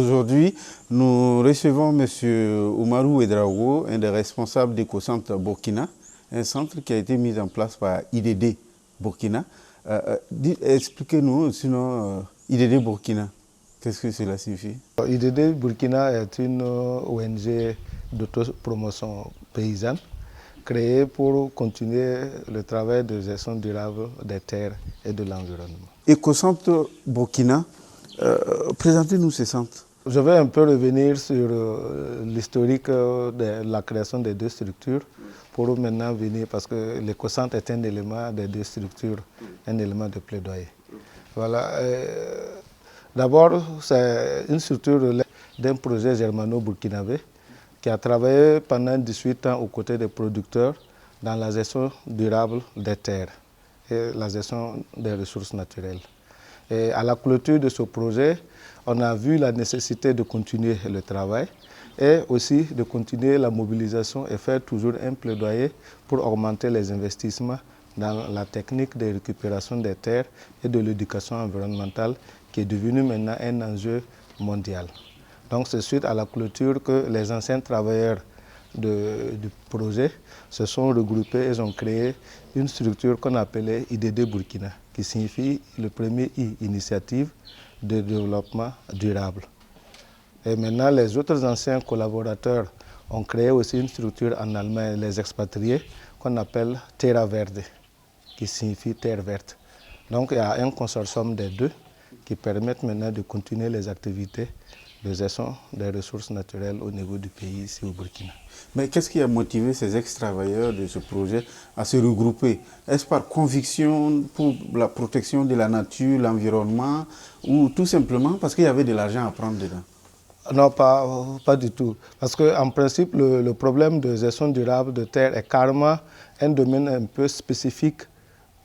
Aujourd'hui, nous recevons M. Oumarou Ouedraogo, un des responsables d'Ecocentre Burkina, un centre qui a été mis en place par IDD Burkina. Expliquez-nous sinon IDD Burkina, qu'est-ce que cela signifie? IDD Burkina est une ONG d'autopromotion paysanne créée pour continuer le travail de gestion durable des terres et de l'environnement. Ecocentre Burkina, présentez-nous ce centre. Je vais un peu revenir sur l'historique de la création des deux structures pour maintenant venir, parce que l'écocentre est un élément des deux structures, un élément de plaidoyer. Voilà. D'abord, c'est une structure d'un projet germano-burkinabé qui a travaillé pendant 18 ans aux côtés des producteurs dans la gestion durable des terres et la gestion des ressources naturelles. Et à la clôture de ce projet, on a vu la nécessité de continuer le travail et aussi de continuer la mobilisation et faire toujours un plaidoyer pour augmenter les investissements dans la technique de récupération des terres et de l'éducation environnementale qui est devenue maintenant un enjeu mondial. Donc c'est suite à la clôture que les anciens travailleurs du projet se sont regroupés et ont créé une structure qu'on appelait IDD Burkina, qui signifie le premier I, initiative de développement durable. Et maintenant, les autres anciens collaborateurs ont créé aussi une structure en Allemagne, les expatriés, qu'on appelle Terra Verde, qui signifie terre verte. Donc il y a un consortium des deux qui permettent maintenant de continuer les activités de gestion des ressources naturelles au niveau du pays, ici au Burkina. Mais qu'est-ce qui a motivé ces ex-travailleurs de ce projet à se regrouper? Est-ce par conviction pour la protection de la nature, l'environnement, ou tout simplement parce qu'il y avait de l'argent à prendre dedans? Non, pas du tout. Parce qu'en principe, le problème de gestion durable de terre est carrément un domaine un peu spécifique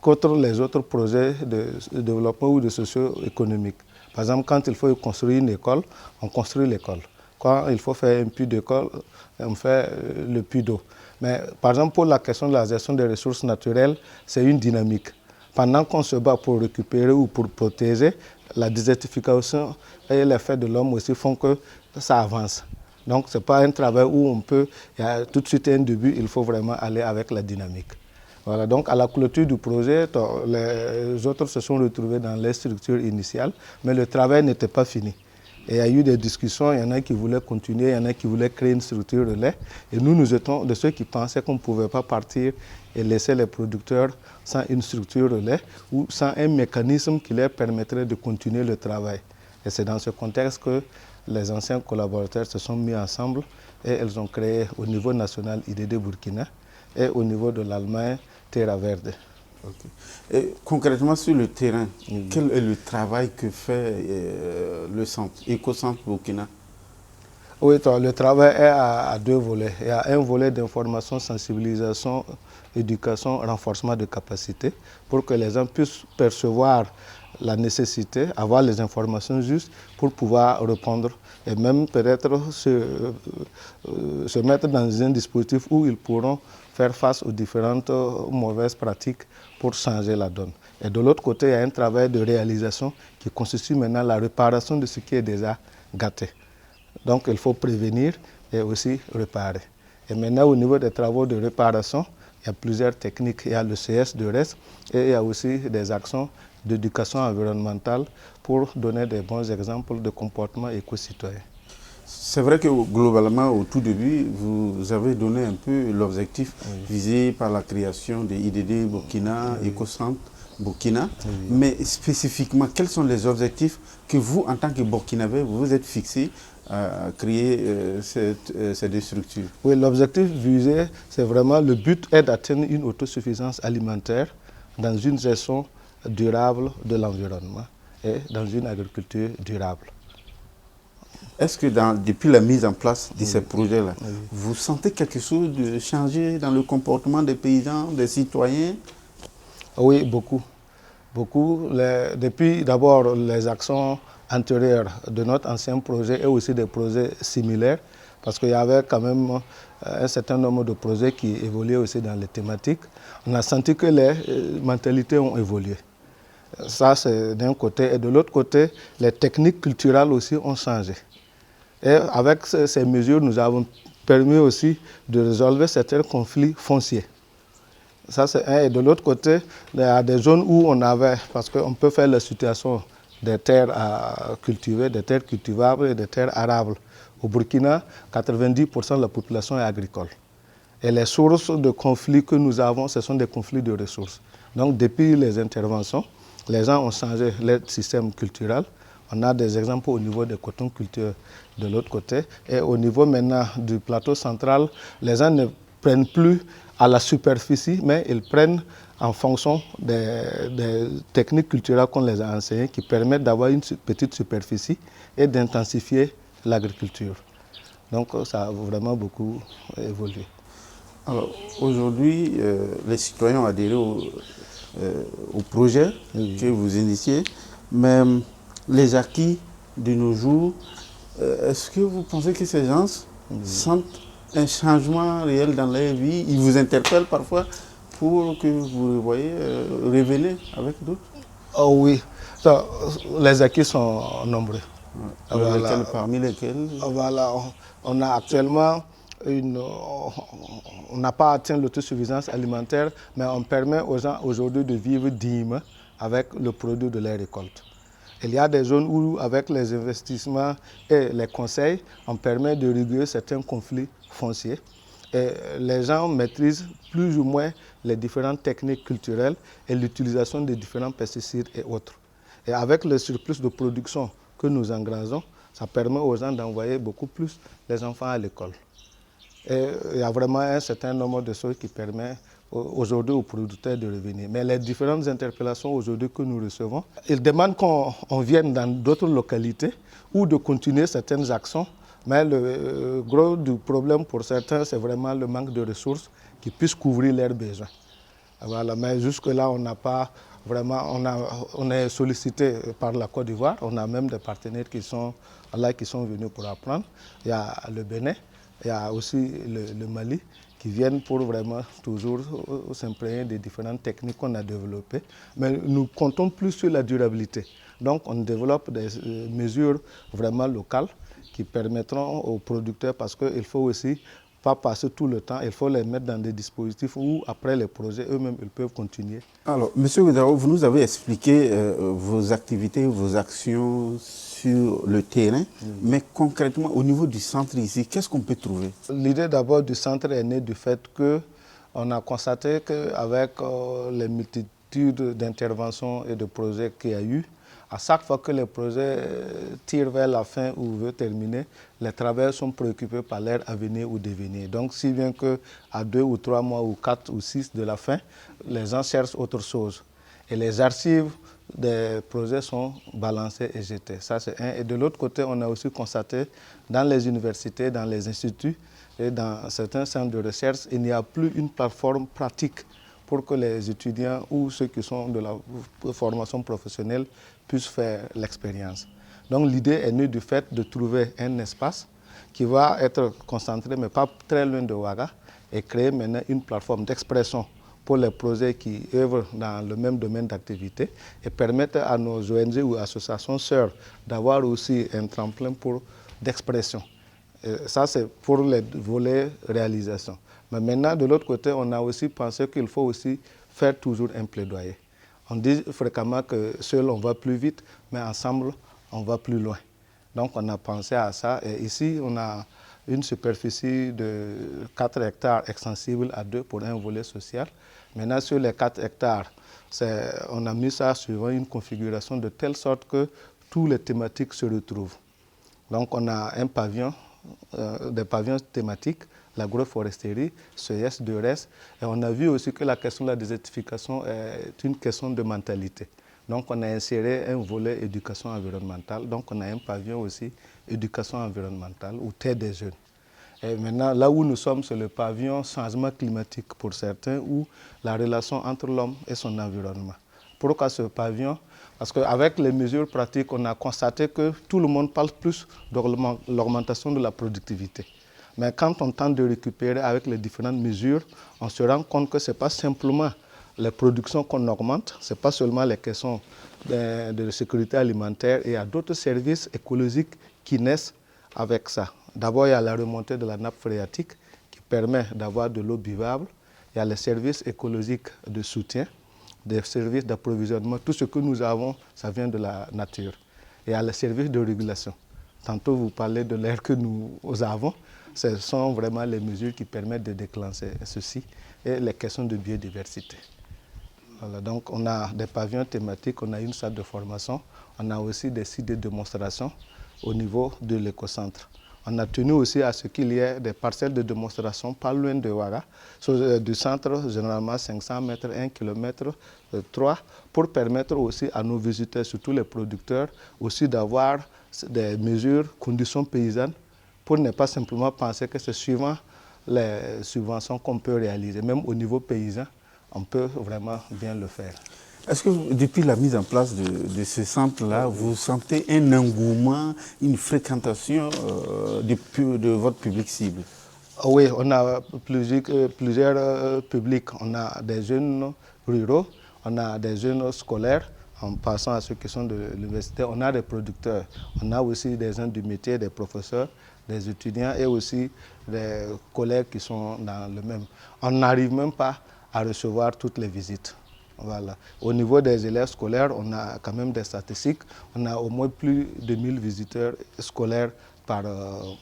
contre les autres projets de développement ou de socio-économique. Par exemple, quand il faut construire une école, on construit l'école. Quand il faut faire un puits d'école, on fait le puits d'eau. Mais par exemple, pour la question de la gestion des ressources naturelles, c'est une dynamique. Pendant qu'on se bat pour récupérer ou pour protéger, la désertification et l'effet de l'homme aussi font que ça avance. Donc, ce n'est pas un travail où on peut, il y a tout de suite un début, il faut vraiment aller avec la dynamique. Voilà, donc à la clôture du projet, les autres se sont retrouvés dans les structures initiales, mais le travail n'était pas fini. Et il y a eu des discussions, il y en a qui voulaient continuer, il y en a qui voulaient créer une structure relais. Et nous étions de ceux qui pensaient qu'on ne pouvait pas partir et laisser les producteurs sans une structure relais ou sans un mécanisme qui leur permettrait de continuer le travail. Et c'est dans ce contexte que les anciens collaborateurs se sont mis ensemble et ils ont créé au niveau national IDD Burkina et au niveau de l'Allemagne Terra Verde. Okay. Et concrètement sur le terrain, quel est le travail que fait le centre, Ecocentre Burkina? Oui, le travail est à deux volets. Il y a un volet d'information, sensibilisation, éducation, renforcement de capacité pour que les gens puissent percevoir la nécessité, avoir les informations justes pour pouvoir répondre et même peut-être se mettre dans un dispositif où ils pourront faire face aux différentes mauvaises pratiques pour changer la donne. Et de l'autre côté, il y a un travail de réalisation qui constitue maintenant la réparation de ce qui est déjà gâté. Donc il faut prévenir et aussi réparer. Et maintenant au niveau des travaux de réparation, il y a plusieurs techniques. Il y a le CS de RES et il y a aussi des actions d'éducation environnementale pour donner des bons exemples de comportement éco-citoyen. C'est vrai que globalement, au tout début, vous avez donné un peu l'objectif visé par la création de IDD Burkina, Ecocentre Burkina. Mais spécifiquement, quels sont les objectifs que vous, en tant que Burkinabé, vous vous êtes fixés à créer ces deux structures? Oui, l'objectif visé, c'est vraiment, le but est d'atteindre une autosuffisance alimentaire dans une gestion durable de l'environnement et dans une agriculture durable. Est-ce que depuis la mise en place de ces projets-là, vous sentez quelque chose de changer dans le comportement des paysans, des citoyens? Oui, beaucoup. Beaucoup. Depuis d'abord les actions antérieures de notre ancien projet et aussi des projets similaires, parce qu'il y avait quand même un certain nombre de projets qui évoluaient aussi dans les thématiques. On a senti que les mentalités ont évolué. Ça, c'est d'un côté. Et de l'autre côté, les techniques culturelles aussi ont changé. Et avec ces mesures, nous avons permis aussi de résolver certains conflits fonciers. Ça, c'est un. Et de l'autre côté, il y a des zones où on avait, parce qu'on peut faire la situation des terres à cultiver, des terres cultivables et des terres arables. Au Burkina, 90% de la population est agricole. Et les sources de conflits que nous avons, ce sont des conflits de ressources. Donc, depuis les interventions, les gens ont changé leur système culturel. On a des exemples au niveau des cotons culture de l'autre côté. Et au niveau maintenant du plateau central, les gens ne prennent plus à la superficie, mais ils prennent en fonction des techniques culturelles qu'on les a enseignées qui permettent d'avoir une petite superficie et d'intensifier l'agriculture. Donc ça a vraiment beaucoup évolué. Alors aujourd'hui, les citoyens ont adhéré au projet que vous initiez, mais les acquis de nos jours, est-ce que vous pensez que ces gens sentent un changement réel dans leur vie? Ils vous interpellent parfois pour que vous voyez revenez avec d'autres? Oh oui, ça, les acquis sont nombreux. Voilà. Parmi lesquels? Voilà, on a actuellement on n'a pas atteint l'autosuffisance alimentaire, mais on permet aux gens aujourd'hui de vivre dignement avec le produit de leur récolte. Il y a des zones où, avec les investissements et les conseils, on permet de réguler certains conflits fonciers. Et les gens maîtrisent plus ou moins les différentes techniques culturelles et l'utilisation des différents pesticides et autres. Et avec le surplus de production que nous engrangeons, ça permet aux gens d'envoyer beaucoup plus les enfants à l'école. Et il y a vraiment un certain nombre de choses qui permettent aujourd'hui aux producteurs de revenir. Mais les différentes interpellations aujourd'hui que nous recevons, ils demandent qu'on vienne dans d'autres localités ou de continuer certaines actions. Mais le gros du problème pour certains, c'est vraiment le manque de ressources qui puissent couvrir leurs besoins. Voilà. Mais jusque-là, on n'a pas vraiment, on est sollicité par la Côte d'Ivoire. On a même des partenaires qui sont là, qui sont venus pour apprendre. Il y a le Bénin, il y a aussi le Mali, qui viennent pour vraiment toujours s'imprégner des différentes techniques qu'on a développées. Mais nous comptons plus sur la durabilité. Donc on développe des mesures vraiment locales qui permettront aux producteurs, parce qu'il faut aussi pas passer tout le temps, il faut les mettre dans des dispositifs où après les projets eux-mêmes ils peuvent continuer. Alors, M. Ouedraogo, vous nous avez expliqué vos activités, vos actions sur le terrain, mais concrètement au niveau du centre ici, qu'est-ce qu'on peut trouver? L'idée d'abord du centre est née du fait qu'on a constaté qu'avec les multitudes d'interventions et de projets qu'il y a eu, à chaque fois que les projets tirent vers la fin ou veulent terminer, les travailleurs sont préoccupés par leur avenir ou devenir. Donc, si bien qu'à 2 ou 3 mois ou 4 ou 6 de la fin, les gens cherchent autre chose. Et les archives des projets sont balancées et jetées. Ça, c'est un. Et de l'autre côté, on a aussi constaté dans les universités, dans les instituts et dans certains centres de recherche, il n'y a plus une plateforme pratique pour que les étudiants ou ceux qui sont de la formation professionnelle puissent faire l'expérience. Donc l'idée est née du fait de trouver un espace qui va être concentré, mais pas très loin de Ouaga, et créer maintenant une plateforme d'expression pour les projets qui œuvrent dans le même domaine d'activité et permettre à nos ONG ou associations sœurs d'avoir aussi un tremplin d'expression. Ça, c'est pour les volets réalisation. Mais maintenant, de l'autre côté, on a aussi pensé qu'il faut aussi faire toujours un plaidoyer. On dit fréquemment que seul on va plus vite, mais ensemble on va plus loin. Donc on a pensé à ça. Et ici, on a une superficie de 4 hectares extensible à 2 pour un volet social. Maintenant, sur les 4 hectares, on a mis ça sur une configuration de telle sorte que toutes les thématiques se retrouvent. Donc on a un pavillon, des pavillons thématiques, l'agroforesterie, CES, DERES, et on a vu aussi que la question de la désertification est une question de mentalité. Donc on a inséré un volet éducation environnementale, donc on a un pavillon aussi éducation environnementale ou terre des jeunes. Et maintenant, là où nous sommes, c'est le pavillon changement climatique pour certains, ou la relation entre l'homme et son environnement. Pourquoi ce pavillon? Parce qu'avec les mesures pratiques, on a constaté que tout le monde parle plus de l'augmentation de la productivité. Mais quand on tente de récupérer avec les différentes mesures, on se rend compte que ce n'est pas simplement les productions qu'on augmente, ce n'est pas seulement les questions de sécurité alimentaire, et il y a d'autres services écologiques qui naissent avec ça. D'abord, il y a la remontée de la nappe phréatique qui permet d'avoir de l'eau buvable. Il y a les services écologiques de soutien, des services d'approvisionnement. Tout ce que nous avons, ça vient de la nature. Et il y a les services de régulation. Tantôt, vous parlez de l'air que nous avons. Ce sont vraiment les mesures qui permettent de déclencher ceci et les questions de biodiversité. Voilà, donc on a des pavillons thématiques, on a une salle de formation, on a aussi des sites de démonstration au niveau de l'écocentre. On a tenu aussi à ce qu'il y ait des parcelles de démonstration pas loin de Ouara, du centre, généralement 500 mètres, 1 km 3, pour permettre aussi à nos visiteurs, surtout les producteurs, aussi d'avoir des mesures, conditions paysannes, pour ne pas simplement penser que c'est suivant les subventions qu'on peut réaliser. Même au niveau paysan, on peut vraiment bien le faire. Est-ce que depuis la mise en place de ce centre-là, vous sentez un engouement, une fréquentation de votre public cible? Oui, on a plusieurs publics. On a des jeunes ruraux, on a des jeunes scolaires, en passant à ceux qui sont de l'université. On a des producteurs, on a aussi des gens du métier, des professeurs, des étudiants et aussi des collègues qui sont dans le même. On n'arrive même pas à recevoir toutes les visites. Voilà. Au niveau des élèves scolaires, on a quand même des statistiques. On a au moins plus de 1000 visiteurs scolaires par an.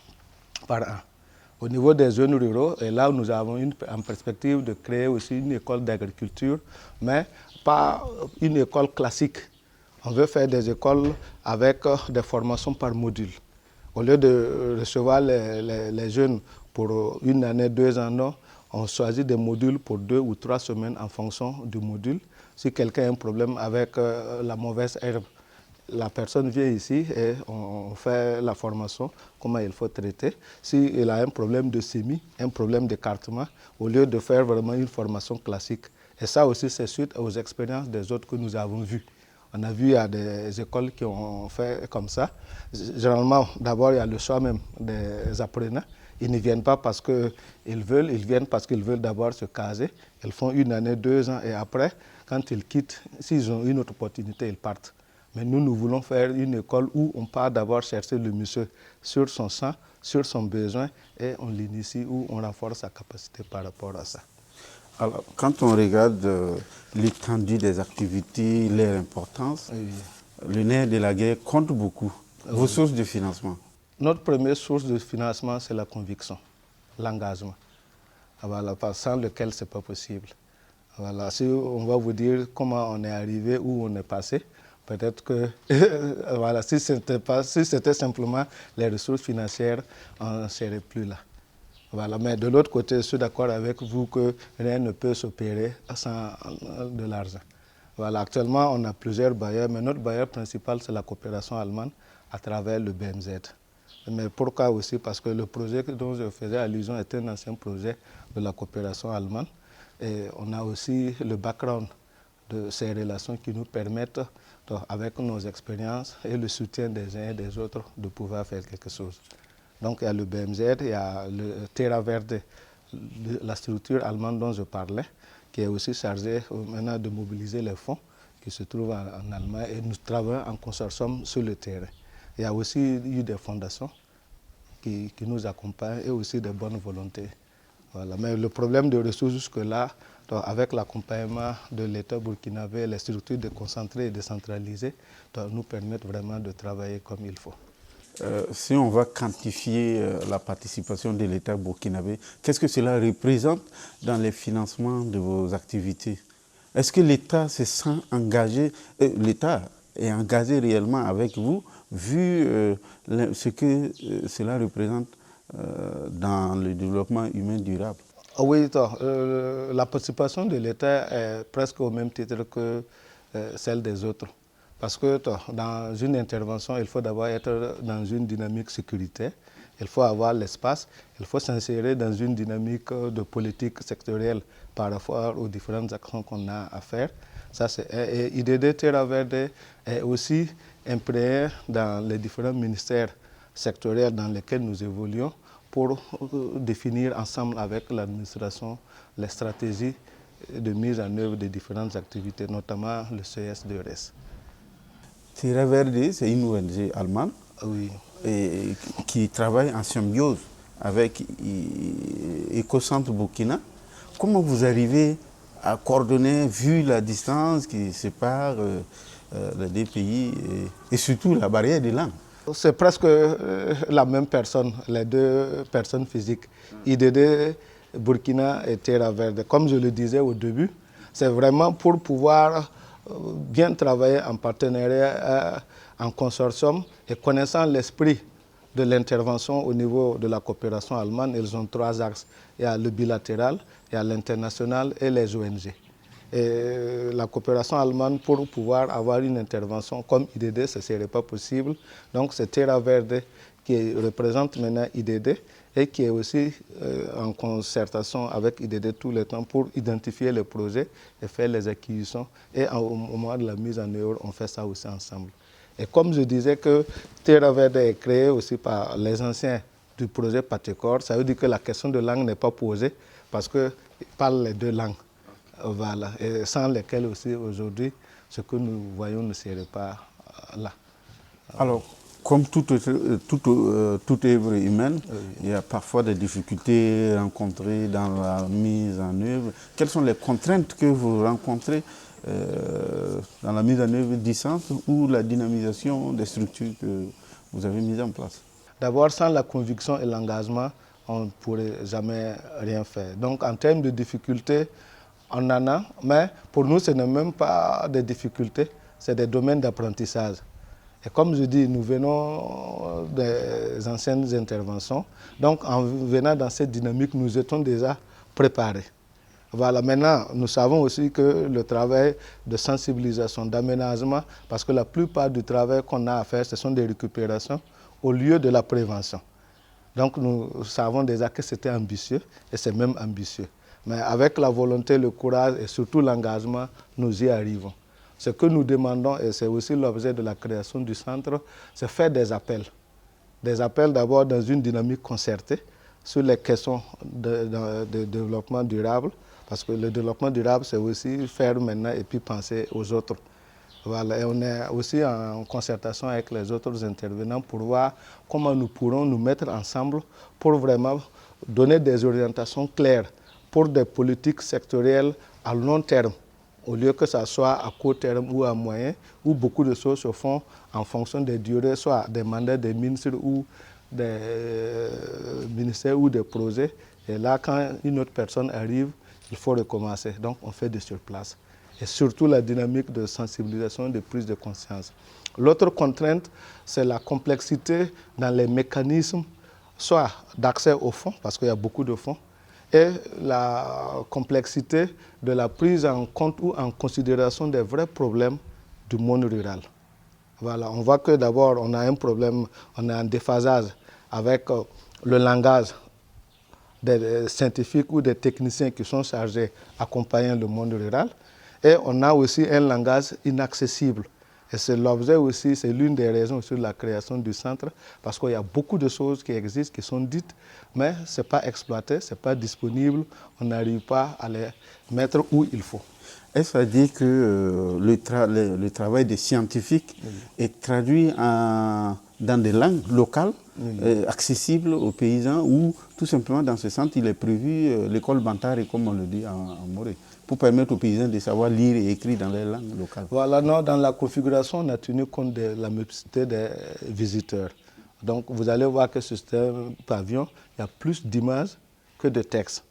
Au niveau des zones ruraux, et là nous avons en perspective de créer aussi une école d'agriculture, mais pas une école classique. On veut faire des écoles avec des formations par module. Au lieu de recevoir les jeunes pour une année, 2 ans, non, on choisit des modules pour 2 ou 3 semaines en fonction du module. Si quelqu'un a un problème avec la mauvaise herbe, la personne vient ici et on fait la formation, comment il faut traiter. S'il a un problème de semis, un problème d'écartement, au lieu de faire vraiment une formation classique. Et ça aussi, c'est suite aux expériences des autres que nous avons vues. On a vu, il y a des écoles qui ont fait comme ça. Généralement, d'abord, il y a le choix même des apprenants. Ils ne viennent pas parce qu'ils veulent, ils viennent parce qu'ils veulent d'abord se caser. Ils font 1 année, 2 ans et après, quand ils quittent, s'ils ont une autre opportunité, ils partent. Mais nous voulons faire une école où on part d'abord chercher le monsieur sur son sang, sur son besoin et on l'initie, où on renforce sa capacité par rapport à ça. Alors, quand on regarde l'étendue des activités, leur importance, oui, le nerf de la guerre compte beaucoup. Vos sources de financement? Notre première source de financement, c'est la conviction, l'engagement, voilà, sans lequel ce n'est pas possible. Voilà, si on va vous dire comment on est arrivé, où on est passé, peut-être que voilà, si c'était simplement les ressources financières, on ne serait plus là. Voilà, mais de l'autre côté, je suis d'accord avec vous que rien ne peut s'opérer sans de l'argent. Voilà, actuellement, on a plusieurs bailleurs, mais notre bailleur principal, c'est la coopération allemande à travers le BMZ. Mais pourquoi aussi? Parce que le projet dont je faisais allusion est un ancien projet de la coopération allemande. Et on a aussi le background de ces relations qui nous permettent, avec nos expériences et le soutien des uns et des autres, de pouvoir faire quelque chose. Donc il y a le BMZ, il y a le Terra Verde, la structure allemande dont je parlais, qui est aussi chargée maintenant de mobiliser les fonds qui se trouvent en Allemagne, et nous travaillons en consortium sur le terrain. Il y a aussi eu des fondations qui nous accompagnent et aussi des bonnes volontés. Voilà. Mais le problème de ressources jusque-là, avec l'accompagnement de l'État burkinabé, les structures déconcentrées et décentralisées, nous permettent vraiment de travailler comme il faut. Si on va quantifier la participation de l'État burkinabé, qu'est-ce que cela représente dans les financements de vos activités? Est-ce que l'État se sent engagé, l'État est engagé réellement avec vous, vu ce que cela représente dans le développement humain durable? Oui, la participation de l'État est presque au même titre que celle des autres. Parce que dans une intervention, il faut d'abord être dans une dynamique sécuritaire, il faut avoir l'espace, il faut s'insérer dans une dynamique de politique sectorielle par rapport aux différentes actions qu'on a à faire. Ça, et IDD Terra Verde est aussi imprégné dans les différents ministères sectoriels dans lesquels nous évoluons pour définir ensemble avec l'administration les stratégies de mise en œuvre des différentes activités, notamment le CS2RS. Terra Verde, c'est une ONG allemande. Oui. et qui travaille en symbiose avec Ecocentre Burkina. Comment vous arrivez à coordonner, vu la distance qui sépare les deux pays et surtout la barrière des langues? C'est presque la même personne, les deux personnes physiques. IDD, Burkina et Terra Verde. Comme je le disais au début, c'est vraiment pour pouvoir bien travailler en partenariat, en consortium et connaissant l'esprit de l'intervention au niveau de la coopération allemande. Ils ont trois axes. Il y a le bilatéral, il y a l'international et les ONG. Et la coopération allemande, pour pouvoir avoir une intervention comme IDD, ce ne serait pas possible. Donc c'est Terra Verde qui représente maintenant IDD et qui est aussi en concertation avec IDD tout le temps pour identifier les projets et faire les acquisitions. Et au moment de la mise en œuvre, on fait ça aussi ensemble. Et comme je disais que Terra Verde est créé aussi par les anciens du projet Patecor, ça veut dire que la question de langue n'est pas posée parce qu'ils parlent les deux langues. Voilà, et sans lesquels aussi aujourd'hui, ce que nous voyons ne serait pas là. Alors, comme toute œuvre humaine, il y a parfois des difficultés rencontrées dans la mise en œuvre. Quelles sont les contraintes que vous rencontrez dans la mise en œuvre du centre ou la dynamisation des structures que vous avez mises en place? D'abord, sans la conviction et l'engagement, on ne pourrait jamais rien faire. Donc, en termes de difficultés, on en a, mais pour nous, ce n'est même pas des difficultés, c'est des domaines d'apprentissage. Et comme je dis, nous venons des anciennes interventions, donc en venant dans cette dynamique, nous étions déjà préparés. Voilà, maintenant, nous savons aussi que le travail de sensibilisation, d'aménagement, parce que la plupart du travail qu'on a à faire, ce sont des récupérations au lieu de la prévention. Donc nous savons déjà que c'était ambitieux et c'est même ambitieux. Mais avec la volonté, le courage et surtout l'engagement, nous y arrivons. Ce que nous demandons, et c'est aussi l'objet de la création du centre, c'est faire des appels. Des appels d'abord dans une dynamique concertée sur les questions de développement durable, parce que le développement durable, c'est aussi faire maintenant et puis penser aux autres. Voilà, et on est aussi en concertation avec les autres intervenants pour voir comment nous pourrons nous mettre ensemble pour vraiment donner des orientations claires pour des politiques sectorielles à long terme, au lieu que ça soit à court terme ou à moyen, où beaucoup de choses se font en fonction des durées, soit des mandats des ministres ou des ministères ou des projets. Et là, quand une autre personne arrive, il faut recommencer. Donc, on fait de sur place. Et surtout la dynamique de sensibilisation, de prise de conscience. L'autre contrainte, c'est la complexité dans les mécanismes, soit d'accès aux fonds, parce qu'il y a beaucoup de fonds, et la complexité de la prise en compte ou en considération des vrais problèmes du monde rural. Voilà, on voit que d'abord, on a un problème, on a un déphasage avec le langage des scientifiques ou des techniciens qui sont chargés d'accompagner le monde rural. Et on a aussi un langage inaccessible. Et c'est l'objet aussi, c'est l'une des raisons sur la création du centre, parce qu'il y a beaucoup de choses qui existent, qui sont dites, mais ce n'est pas exploité, ce n'est pas disponible, on n'arrive pas à les mettre où il faut. Est-ce à dire que le travail des scientifiques est traduit dans des langues locales, accessibles aux paysans, ou tout simplement dans ce centre, il est prévu l'école Bantare, comme on le dit en Morée, pour permettre aux paysans de savoir lire et écrire dans les langues locales? Voilà, non, dans la configuration, on a tenu compte de la multiplicité des visiteurs. Donc, vous allez voir que sur ce pavillon, il y a plus d'images que de textes.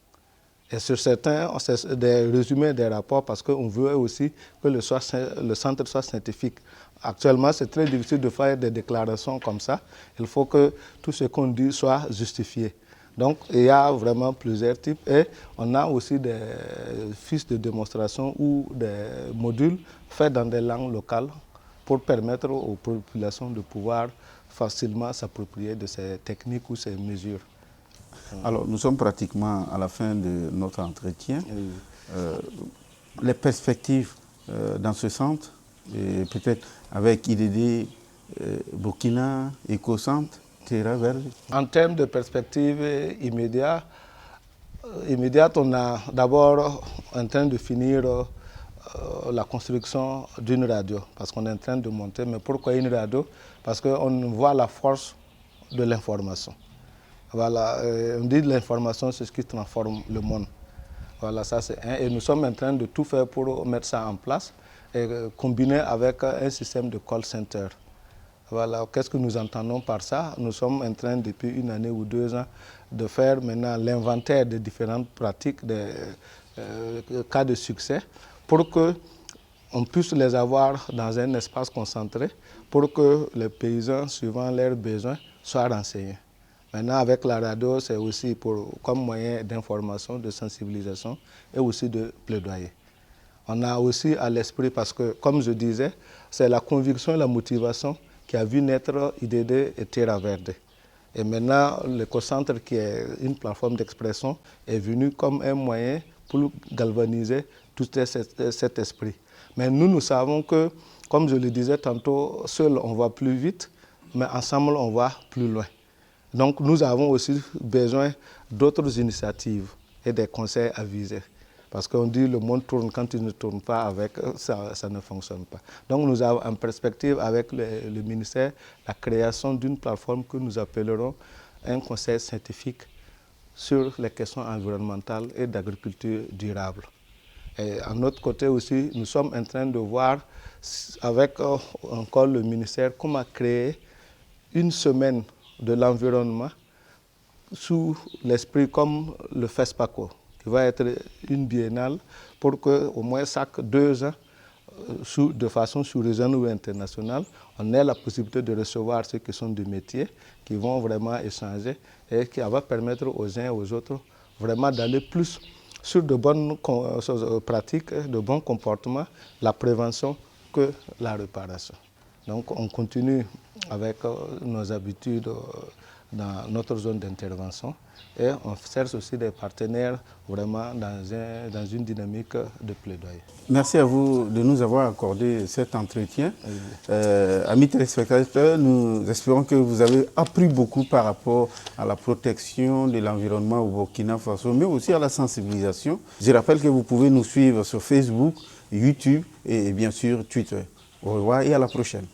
Et sur certains, c'est des résumés des rapports parce qu'on veut aussi que le centre soit scientifique. Actuellement, c'est très difficile de faire des déclarations comme ça. Il faut que tout ce qu'on dit soit justifié. Donc, il y a vraiment plusieurs types. Et on a aussi des fiches de démonstration ou des modules faits dans des langues locales pour permettre aux populations de pouvoir facilement s'approprier de ces techniques ou ces mesures. Alors, nous sommes pratiquement à la fin de notre entretien. Les perspectives dans ce centre, et peut-être avec IDD, Burkina, Ecocentre, Terra Verde. En termes de perspectives immédiates, on est d'abord en train de finir la construction d'une radio, parce qu'on est en train de monter. Mais pourquoi une radio? Parce qu'on voit la force de l'information. Voilà, on dit que l'information, c'est ce qui transforme le monde. Voilà, ça c'est un. Et nous sommes en train de tout faire pour mettre ça en place et combiner avec un système de call center. Voilà, qu'est-ce que nous entendons par ça? Nous sommes en train, depuis 1 année ou 2 ans, de faire maintenant l'inventaire des différentes pratiques, des cas de succès, pour qu'on puisse les avoir dans un espace concentré, pour que les paysans, suivant leurs besoins, soient renseignés. Maintenant, avec la radio, c'est aussi comme moyen d'information, de sensibilisation et aussi de plaidoyer. On a aussi à l'esprit, parce que, comme je disais, c'est la conviction et la motivation qui a vu naître IDD et Terra Verde. Et maintenant, l'écocentre, qui est une plateforme d'expression, est venu comme un moyen pour galvaniser tout cet esprit. Mais nous savons que, comme je le disais tantôt, seul on va plus vite, mais ensemble on va plus loin. Donc nous avons aussi besoin d'autres initiatives et des conseils avisés. Parce qu'on dit le monde tourne, quand il ne tourne pas avec, ça ne fonctionne pas. Donc nous avons en perspective avec le ministère la création d'une plateforme que nous appellerons un conseil scientifique sur les questions environnementales et d'agriculture durable. Et à notre côté aussi, nous sommes en train de voir avec encore le ministère comment créer une semaine de l'environnement sous l'esprit comme le FESPACO, qui va être une biennale pour qu'au moins chaque 2 ans, de façon sous-régionale ou internationale, on ait la possibilité de recevoir ceux qui sont du métier, qui vont vraiment échanger et qui va permettre aux uns et aux autres vraiment d'aller plus sur de bonnes pratiques, de bons comportements, la prévention que la réparation. Donc on continue avec nos habitudes dans notre zone d'intervention et on cherche aussi des partenaires vraiment dans une dynamique de plaidoyer. Merci à vous de nous avoir accordé cet entretien. Amis téléspectateurs, nous espérons que vous avez appris beaucoup par rapport à la protection de l'environnement au Burkina Faso, mais aussi à la sensibilisation. Je rappelle que vous pouvez nous suivre sur Facebook, YouTube et bien sûr Twitter. Au revoir et à la prochaine.